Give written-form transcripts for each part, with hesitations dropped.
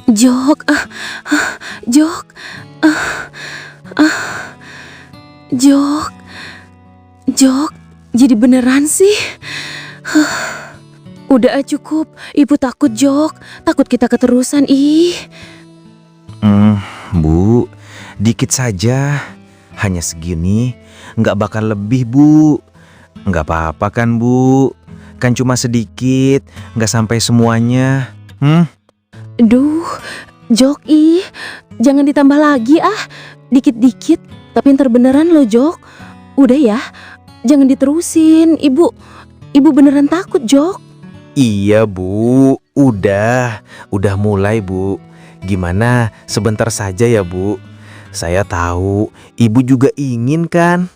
Jok, Jok, ah, ah, Jok, Jok, jadi beneran sih? Udah cukup, ibu takut Jok, takut kita keterusan ih. Bu, dikit saja, hanya segini, nggak bakal lebih bu. Nggak apa-apa kan bu, kan cuma sedikit, nggak sampai semuanya. Duh, Jok ih, jangan ditambah lagi ah, dikit-dikit, tapi ntar beneran loh Jok. Udah ya, jangan diterusin, ibu beneran takut Jok. Iya bu, udah mulai bu. Gimana, sebentar saja ya bu. Saya tahu, ibu juga ingin kan.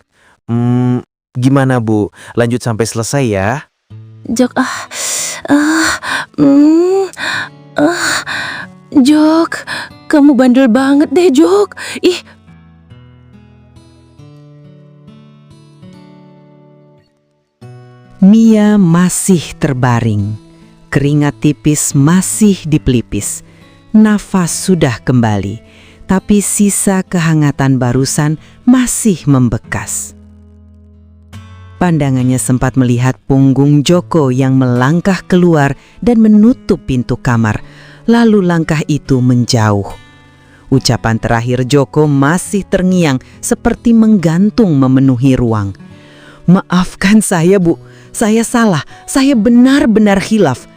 Gimana bu, lanjut sampai selesai ya. Jok, Jok, kamu bandel banget deh Jok. Ih. Mia masih terbaring. Keringat tipis masih di pelipis. Nafas sudah kembali, tapi sisa kehangatan barusan masih membekas. Pandangannya sempat melihat punggung Joko yang melangkah keluar dan menutup pintu kamar. Lalu langkah itu menjauh. Ucapan terakhir Joko masih terngiang seperti menggantung memenuhi ruang. "Maafkan saya, Bu. Saya salah. Saya benar-benar khilaf."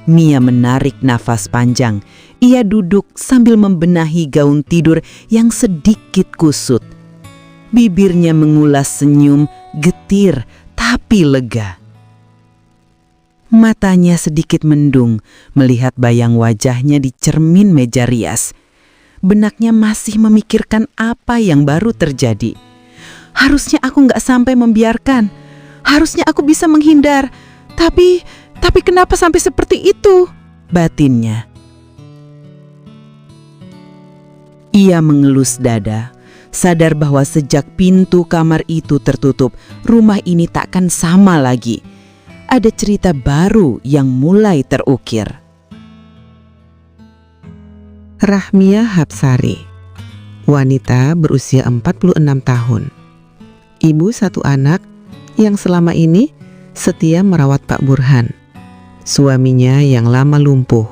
Mia menarik nafas panjang. Ia duduk sambil membenahi gaun tidur yang sedikit kusut. Bibirnya mengulas senyum, getir tapi lega. Matanya sedikit mendung melihat bayang wajahnya di cermin meja rias. Benaknya masih memikirkan apa yang baru terjadi. Harusnya aku nggak sampai membiarkan. Harusnya aku bisa menghindar. Tapi kenapa sampai seperti itu? Batinnya. Ia mengelus dada, sadar bahwa sejak pintu kamar itu tertutup, rumah ini takkan sama lagi. Ada cerita baru yang mulai terukir. Rahmia Hapsari, wanita berusia 46 tahun. Ibu satu anak yang selama ini setia merawat Pak Burhan, suaminya yang lama lumpuh.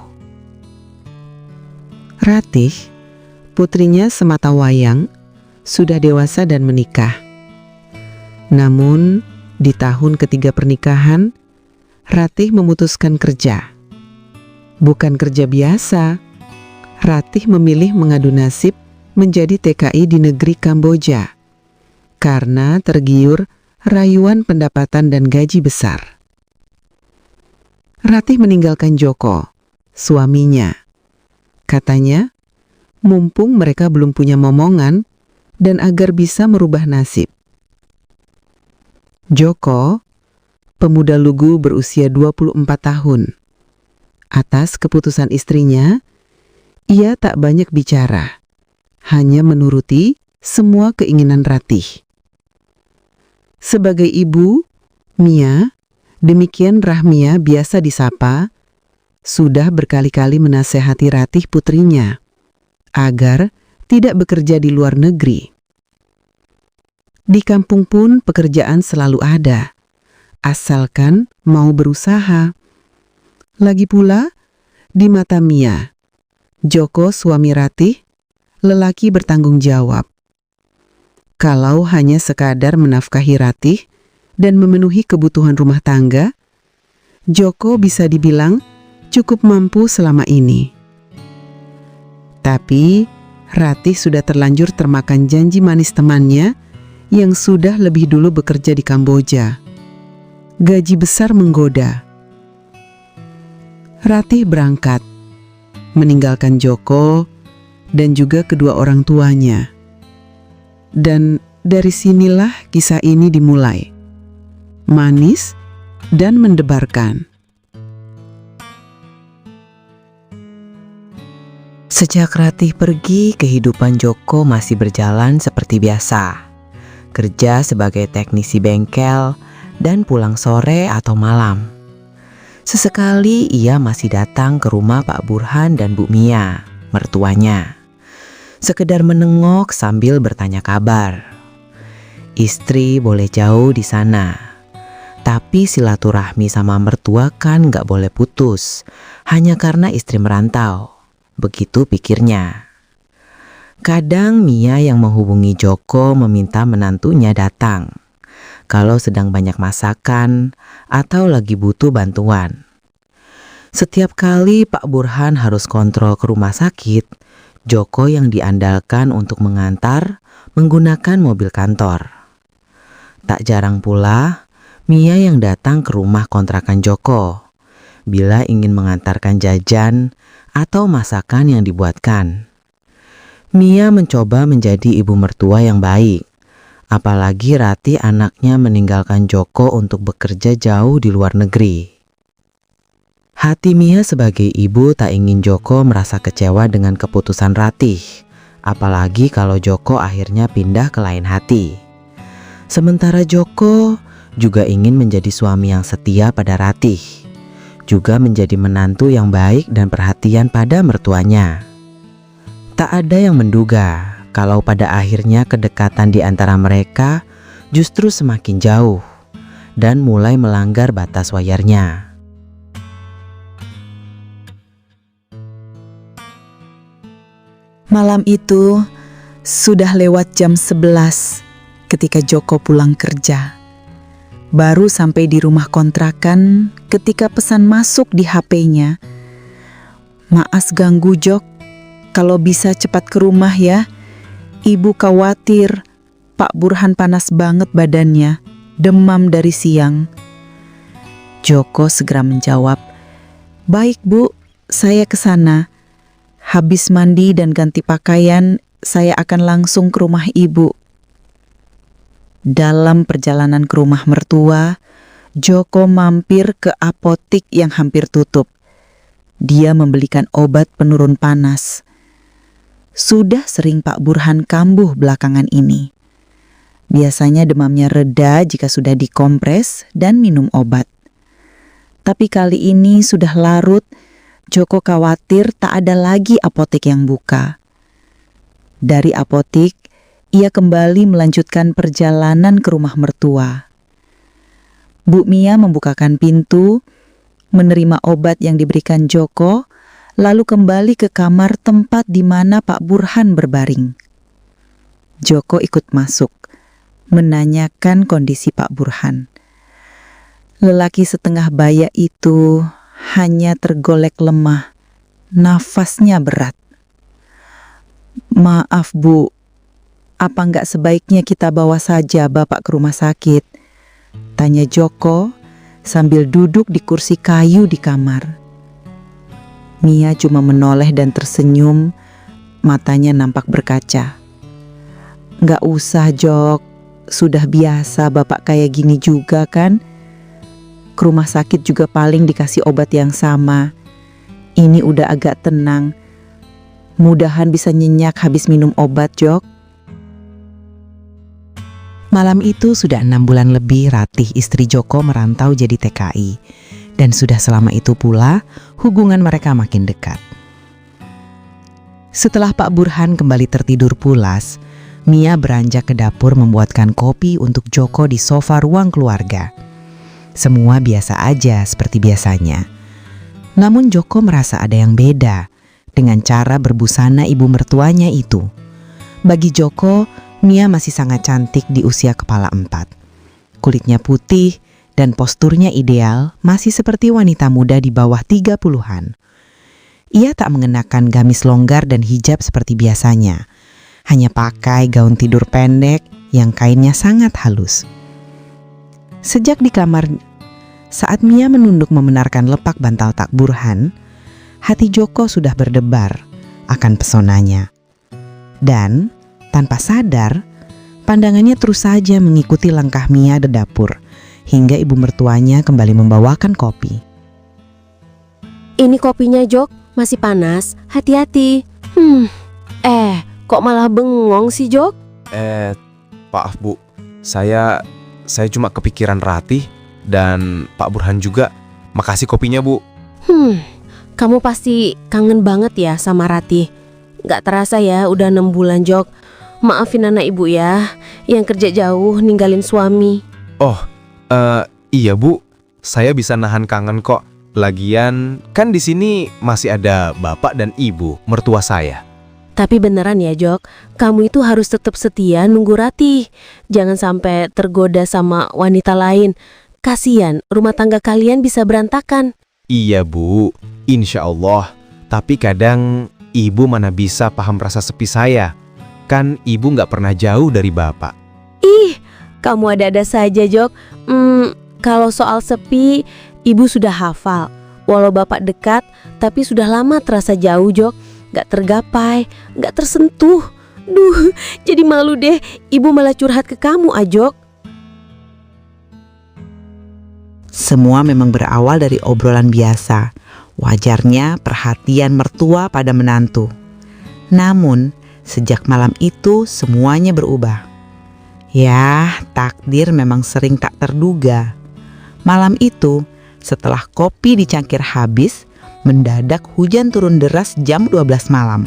Ratih, putrinya sematawayang, sudah dewasa dan menikah. Namun, di tahun ketiga pernikahan, Ratih memutuskan kerja. Bukan kerja biasa. Ratih memilih mengadu nasib menjadi TKI di negeri Kamboja karena tergiur rayuan pendapatan dan gaji besar. Ratih meninggalkan Joko, suaminya. Katanya, mumpung mereka belum punya momongan dan agar bisa merubah nasib. Joko, pemuda lugu berusia 24 tahun. Atas keputusan istrinya, ia tak banyak bicara, hanya menuruti semua keinginan Ratih. Sebagai ibu, Mia, demikian Rahmia biasa disapa, sudah berkali-kali menasehati Ratih putrinya agar tidak bekerja di luar negeri. Di kampung pun pekerjaan selalu ada, asalkan mau berusaha. Lagi pula, di mata Mia, Joko suami Ratih, lelaki bertanggung jawab. Kalau hanya sekadar menafkahi Ratih dan memenuhi kebutuhan rumah tangga, Joko bisa dibilang cukup mampu selama ini. Tapi Ratih sudah terlanjur termakan janji manis temannya yang sudah lebih dulu bekerja di Kamboja. Gaji besar menggoda. Ratih berangkat, meninggalkan Joko dan juga kedua orang tuanya. Dan dari sinilah kisah ini dimulai. Manis dan mendebarkan. Sejak Ratih pergi, kehidupan Joko masih berjalan seperti biasa. Kerja sebagai teknisi bengkel dan pulang sore atau malam. Sesekali ia masih datang ke rumah Pak Burhan dan Bu Mia, mertuanya. Sekedar menengok sambil bertanya kabar. Istri boleh jauh di sana, tapi silaturahmi sama mertua kan gak boleh putus, hanya karena istri merantau. Begitu pikirnya. Kadang Mia yang menghubungi Joko meminta menantunya datang kalau sedang banyak masakan atau lagi butuh bantuan. Setiap kali Pak Burhan harus kontrol ke rumah sakit, Joko yang diandalkan untuk mengantar menggunakan mobil kantor. Tak jarang pula Mia yang datang ke rumah kontrakan Joko bila ingin mengantarkan jajan atau masakan yang dibuatkan. Mia mencoba menjadi ibu mertua yang baik, apalagi Rati anaknya meninggalkan Joko untuk bekerja jauh di luar negeri. Hati Mia sebagai ibu tak ingin Joko merasa kecewa dengan keputusan Ratih, apalagi kalau Joko akhirnya pindah ke lain hati. Sementara Joko juga ingin menjadi suami yang setia pada Ratih, juga menjadi menantu yang baik dan perhatian pada mertuanya. Tak ada yang menduga kalau pada akhirnya kedekatan di antara mereka justru semakin jauh dan mulai melanggar batas wajarnya. Malam itu sudah lewat jam 11 ketika Joko pulang kerja. Baru sampai di rumah kontrakan ketika pesan masuk di HP-nya. "Maaf ganggu Jok, kalau bisa cepat ke rumah ya. Ibu khawatir, Pak Burhan panas banget badannya, demam dari siang." Joko segera menjawab, "Baik Bu, saya ke sana. Habis mandi dan ganti pakaian, saya akan langsung ke rumah Ibu." Dalam perjalanan ke rumah mertua, Joko mampir ke apotik yang hampir tutup. Dia membelikan obat penurun panas. Sudah sering Pak Burhan kambuh belakangan ini. Biasanya demamnya reda jika sudah dikompres dan minum obat. Tapi kali ini sudah larut, Joko khawatir tak ada lagi apotek yang buka. Dari apotik, ia kembali melanjutkan perjalanan ke rumah mertua. Bu Mia membukakan pintu, menerima obat yang diberikan Joko, lalu kembali ke kamar tempat di mana Pak Burhan berbaring. Joko ikut masuk, menanyakan kondisi Pak Burhan. Lelaki setengah baya itu hanya tergolek lemah, nafasnya berat. "Maaf Bu, apa nggak sebaiknya kita bawa saja Bapak ke rumah sakit?" tanya Joko sambil duduk di kursi kayu di kamar. Mia cuma menoleh dan tersenyum, matanya nampak berkaca. "Nggak usah Jok, sudah biasa Bapak kayak gini juga kan. Ke rumah sakit juga paling dikasih obat yang sama. Ini udah agak tenang. Mudahan bisa nyenyak habis minum obat Jok." Malam itu sudah 6 bulan lebih Ratih istri Joko merantau jadi TKI. Dan sudah selama itu pula hubungan mereka makin dekat. Setelah Pak Burhan kembali tertidur pulas, Mia beranjak ke dapur membuatkan kopi untuk Joko di sofa ruang keluarga. Semua biasa aja seperti biasanya. Namun Joko merasa ada yang beda dengan cara berbusana ibu mertuanya itu. Bagi Joko, Mia masih sangat cantik di usia kepala 4. Kulitnya putih dan posturnya ideal, masih seperti wanita muda di bawah 30-an. Ia tak mengenakan gamis longgar dan hijab seperti biasanya. Hanya pakai gaun tidur pendek yang kainnya sangat halus. Sejak di kamar, saat Mia menunduk membenarkan lepak bantal Pak Burhan, hati Joko sudah berdebar akan pesonanya. Dan tanpa sadar, pandangannya terus saja mengikuti langkah Mia di dapur, hingga ibu mertuanya kembali membawakan kopi. Ini kopinya Jok, masih panas, hati-hati. Kok malah bengong sih Jok? Maaf Bu, saya cuma kepikiran Ratih dan Pak Burhan juga. Makasih kopinya, Bu. Kamu pasti kangen banget ya sama Ratih. Gak terasa ya udah 6 bulan, Jok. Maafin anak ibu ya, yang kerja jauh ninggalin suami. Oh, iya Bu. Saya bisa nahan kangen kok. Lagian kan di sini masih ada bapak dan ibu mertua saya. Tapi beneran ya, Jok, kamu itu harus tetap setia nunggu Ratih. Jangan sampai tergoda sama wanita lain. Kasian, rumah tangga kalian bisa berantakan. Iya Bu, insya Allah. Tapi kadang ibu mana bisa paham rasa sepi saya. Kan ibu nggak pernah jauh dari bapak. Ih, kamu ada-ada saja, Jok. Kalau soal sepi, ibu sudah hafal. Walau bapak dekat, tapi sudah lama terasa jauh, Jok. Gak tergapai, gak tersentuh. Duh, jadi malu deh. Ibu malah curhat ke kamu, Ajok. Semua memang berawal dari obrolan biasa. Wajarnya perhatian mertua pada menantu. Namun, sejak malam itu semuanya berubah. Ya, takdir memang sering tak terduga. Malam itu, setelah kopi dicangkir habis, mendadak hujan turun deras jam 12 malam.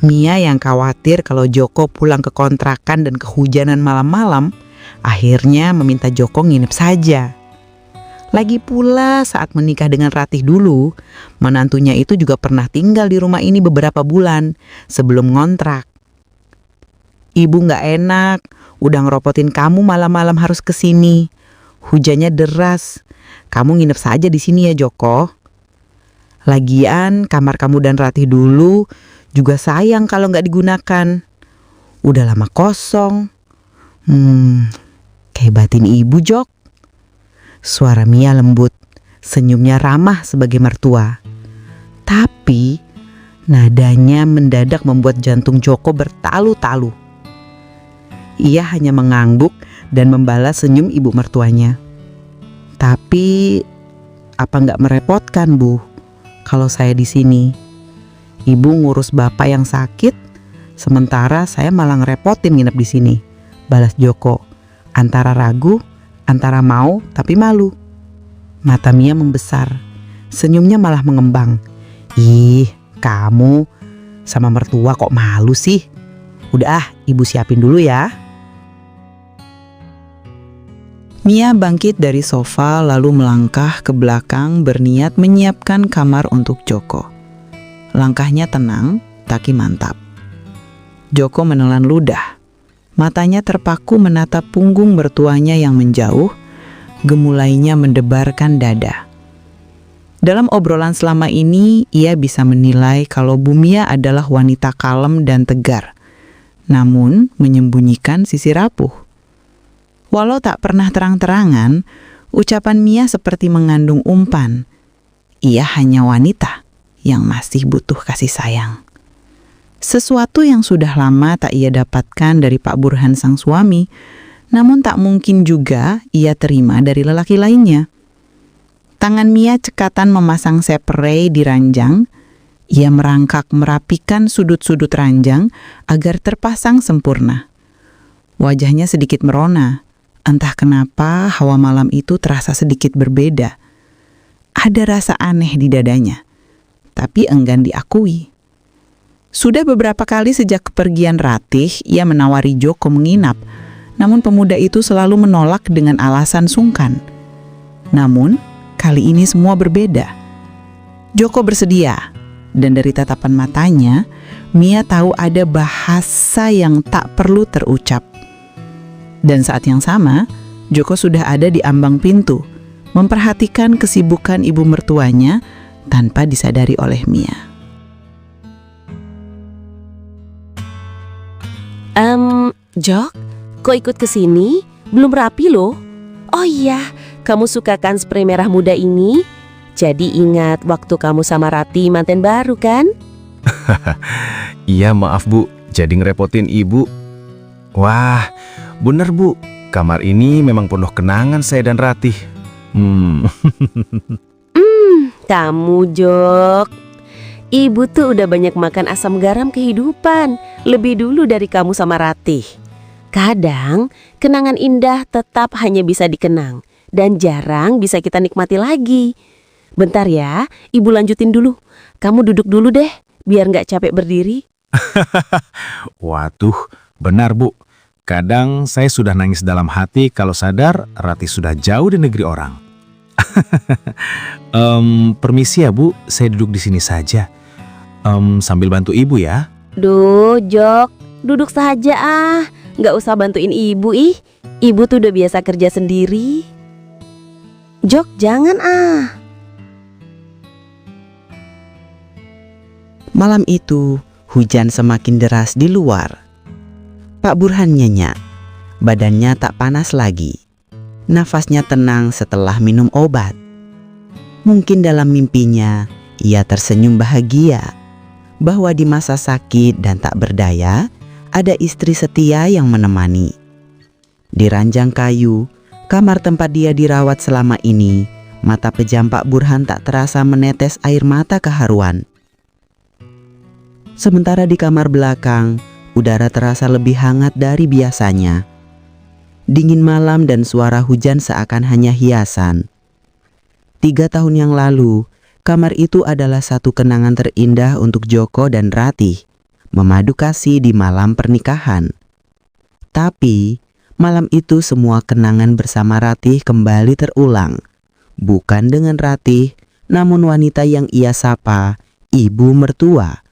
Mia yang khawatir kalau Joko pulang ke kontrakan dan kehujanan malam-malam, akhirnya meminta Joko nginep saja. Lagi pula saat menikah dengan Ratih dulu, menantunya itu juga pernah tinggal di rumah ini beberapa bulan sebelum ngontrak. Ibu gak enak, udah ngeropotin kamu malam-malam harus kesini. Hujannya deras, kamu nginep saja di sini ya Joko. Lagian kamar kamu dan Ratih dulu juga sayang kalau gak digunakan. Udah lama kosong. Kayak batin ibu, Jok. Suara Mia lembut, senyumnya ramah sebagai mertua. Tapi nadanya mendadak membuat jantung Joko bertalu-talu. Ia hanya mengangguk dan membalas senyum ibu mertuanya. Tapi apa nggak merepotkan, Bu? Kalau saya di sini, ibu ngurus bapak yang sakit, sementara saya malah ngerepotin nginep di sini. Balas Joko, antara ragu, antara mau tapi malu. Mata Mia membesar, senyumnya malah mengembang. Ih, kamu sama mertua kok malu sih? Udah ibu siapin dulu ya. Mia bangkit dari sofa lalu melangkah ke belakang berniat menyiapkan kamar untuk Joko. Langkahnya tenang, tapi mantap. Joko menelan ludah. Matanya terpaku menatap punggung mertuanya yang menjauh, gemulainya mendebarkan dada. Dalam obrolan selama ini, ia bisa menilai kalau Bu Mia adalah wanita kalem dan tegar, namun menyembunyikan sisi rapuh. Walau tak pernah terang-terangan, ucapan Mia seperti mengandung umpan. Ia hanya wanita yang masih butuh kasih sayang. Sesuatu yang sudah lama tak ia dapatkan dari Pak Burhan sang suami, namun tak mungkin juga ia terima dari lelaki lainnya. Tangan Mia cekatan memasang seprei di ranjang. Ia merangkak merapikan sudut-sudut ranjang agar terpasang sempurna. Wajahnya sedikit merona. Entah kenapa hawa malam itu terasa sedikit berbeda. Ada rasa aneh di dadanya, tapi enggan diakui. Sudah beberapa kali sejak kepergian Ratih, ia menawari Joko menginap, namun pemuda itu selalu menolak dengan alasan sungkan. Namun, kali ini semua berbeda. Joko bersedia, dan dari tatapan matanya, Mia tahu ada bahasa yang tak perlu terucap. Dan saat yang sama, Joko sudah ada di ambang pintu, memperhatikan kesibukan ibu mertuanya tanpa disadari oleh Mia. Jok, kok ikut ke sini? Belum rapi loh. Oh iya, kamu suka kan spray merah muda ini? Jadi ingat waktu kamu sama Rati manten baru kan? Iya maaf Bu, jadi ngerepotin ibu. Wah, bener Bu, kamar ini memang penuh kenangan saya dan Ratih. Kamu Jok, ibu tuh udah banyak makan asam garam kehidupan, lebih dulu dari kamu sama Ratih. Kadang kenangan indah tetap hanya bisa dikenang, dan jarang bisa kita nikmati lagi. Bentar ya, ibu lanjutin dulu. Kamu duduk dulu deh, biar nggak capek berdiri. Waduh, benar Bu. Kadang saya sudah nangis dalam hati kalau sadar Ratih sudah jauh di negeri orang. Permisi ya Bu, saya duduk di sini saja. Sambil bantu Ibu ya. Duh, Jok, duduk saja ah. Nggak usah bantuin ibu ih. Ibu tuh udah biasa kerja sendiri. Jok, jangan ah. Malam itu, hujan semakin deras di luar. Pak Burhan nyenyak. Badannya tak panas lagi. Nafasnya tenang setelah minum obat. Mungkin dalam mimpinya, ia tersenyum bahagia bahwa di masa sakit dan tak berdaya, ada istri setia yang menemani. Di ranjang kayu, kamar tempat dia dirawat selama ini, mata pejam Pak Burhan tak terasa menetes air mata keharuan. Sementara di kamar belakang, udara terasa lebih hangat dari biasanya. Dingin malam dan suara hujan seakan hanya hiasan. 3 tahun yang lalu, kamar itu adalah satu kenangan terindah untuk Joko dan Ratih, memadu kasih di malam pernikahan. Tapi, malam itu semua kenangan bersama Ratih kembali terulang. Bukan dengan Ratih, namun wanita yang ia sapa, ibu mertua.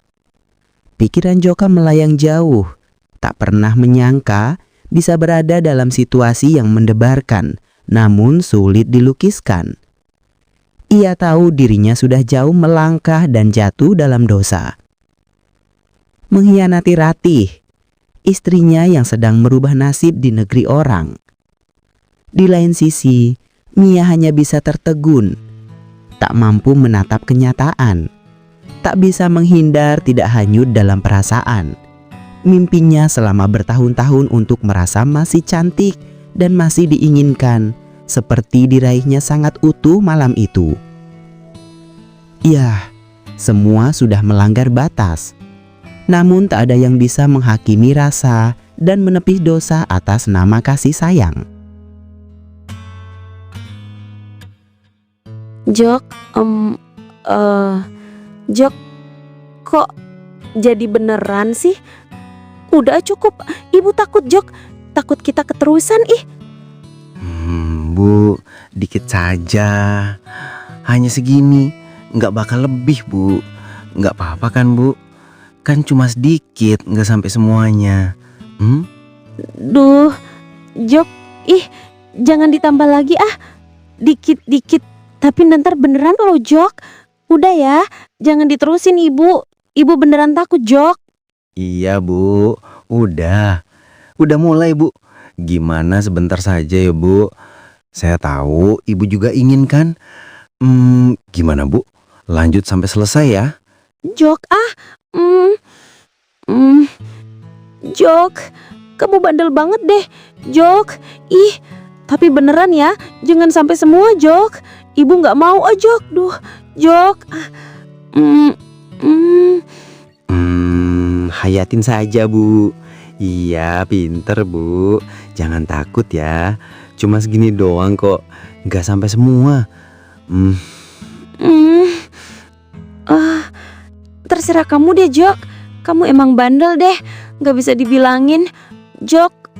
Pikiran Joko melayang jauh, tak pernah menyangka bisa berada dalam situasi yang mendebarkan, namun sulit dilukiskan. Ia tahu dirinya sudah jauh melangkah dan jatuh dalam dosa. Mengkhianati Ratih, istrinya yang sedang merubah nasib di negeri orang. Di lain sisi, Mia hanya bisa tertegun, tak mampu menatap kenyataan, tak bisa menghindar tidak hanyut dalam perasaan. Mimpinya selama bertahun-tahun untuk merasa masih cantik dan masih diinginkan, seperti diraihnya sangat utuh malam itu. Ya, semua sudah melanggar batas. Namun tak ada yang bisa menghakimi rasa dan menepis dosa atas nama kasih sayang. Jok, Jok, kok jadi beneran sih? Udah cukup, ibu takut Jok, takut kita keterusan ih. Bu, dikit saja. Hanya segini, nggak bakal lebih Bu. Nggak apa-apa kan Bu? Kan cuma sedikit, nggak sampai semuanya. Duh, Jok, ih jangan ditambah lagi ah. Dikit-dikit, tapi ntar beneran loh Jok. Udah ya, jangan diterusin ibu. Ibu beneran takut Jok. Iya Bu, udah mulai Bu. Gimana sebentar saja ya Bu. Saya tahu ibu juga ingin kan. Gimana Bu? Lanjut sampai selesai ya. Jok ah, Jok, kamu bandel banget deh, Jok. Ih, tapi beneran ya, jangan sampai semua Jok. Ibu nggak mau Jok. Duh, Jok. Hayatin saja Bu. Iya, pinter Bu. Jangan takut ya. Cuma segini doang kok. Nggak sampai semua. Terserah kamu deh Jok. Kamu emang bandel deh, nggak bisa dibilangin. Jok,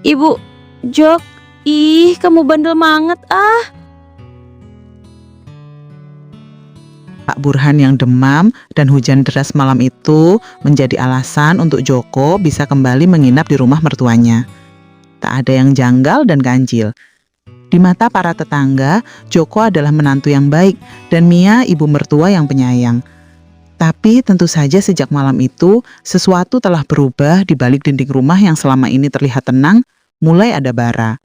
ibu, Jok, ih kamu bandel banget ah. Pak Burhan yang demam dan hujan deras malam itu menjadi alasan untuk Joko bisa kembali menginap di rumah mertuanya. Tak ada yang janggal dan ganjil. Di mata para tetangga, Joko adalah menantu yang baik dan Mia ibu mertua yang penyayang. Tapi tentu saja sejak malam itu, sesuatu telah berubah di balik dinding rumah yang selama ini terlihat tenang, mulai ada bara.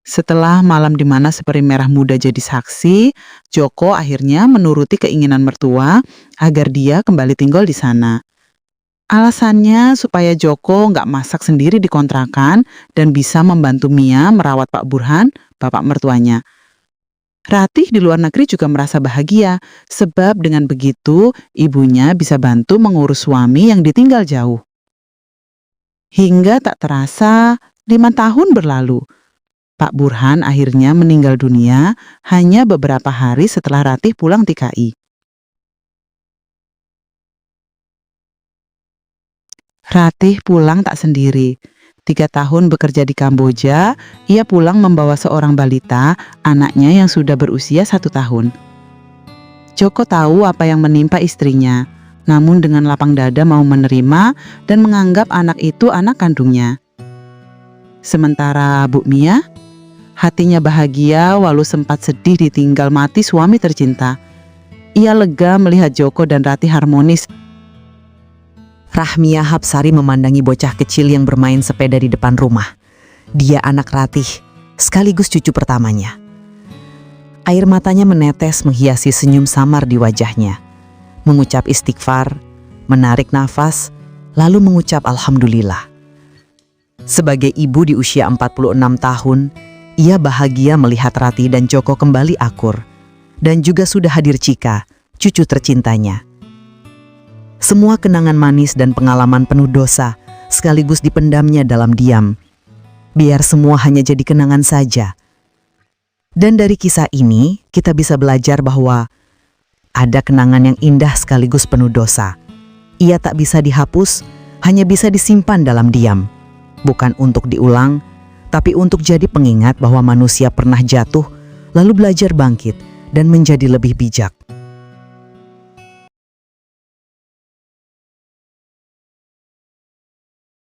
Setelah malam di mana Seperi Merah Muda jadi saksi, Joko akhirnya menuruti keinginan mertua agar dia kembali tinggal di sana. Alasannya supaya Joko nggak masak sendiri di kontrakan dan bisa membantu Mia merawat Pak Burhan, bapak mertuanya. Ratih di luar negeri juga merasa bahagia, sebab dengan begitu ibunya bisa bantu mengurus suami yang ditinggal jauh. Hingga tak terasa 5 tahun berlalu. Pak Burhan akhirnya meninggal dunia hanya beberapa hari setelah Ratih pulang TKI. Ratih pulang tak sendiri. 3 tahun bekerja di Kamboja, ia pulang membawa seorang balita, anaknya yang sudah berusia 1 tahun. Joko tahu apa yang menimpa istrinya, namun dengan lapang dada mau menerima dan menganggap anak itu anak kandungnya. Sementara Bu Mia, hatinya bahagia walau sempat sedih ditinggal mati suami tercinta. Ia lega melihat Joko dan Ratih harmonis. Rahmia Hapsari memandangi bocah kecil yang bermain sepeda di depan rumah. Dia anak Ratih, sekaligus cucu pertamanya. Air matanya menetes menghiasi senyum samar di wajahnya. Mengucap istighfar, menarik nafas, lalu mengucap alhamdulillah. Sebagai ibu di usia 46 tahun, ia bahagia melihat Ratih dan Joko kembali akur. Dan juga sudah hadir Cika, cucu tercintanya. Semua kenangan manis dan pengalaman penuh dosa sekaligus dipendamnya dalam diam. Biar semua hanya jadi kenangan saja. Dan dari kisah ini kita bisa belajar bahwa ada kenangan yang indah sekaligus penuh dosa. Ia tak bisa dihapus, hanya bisa disimpan dalam diam. Bukan untuk diulang, tapi untuk jadi pengingat bahwa manusia pernah jatuh, lalu belajar bangkit dan menjadi lebih bijak.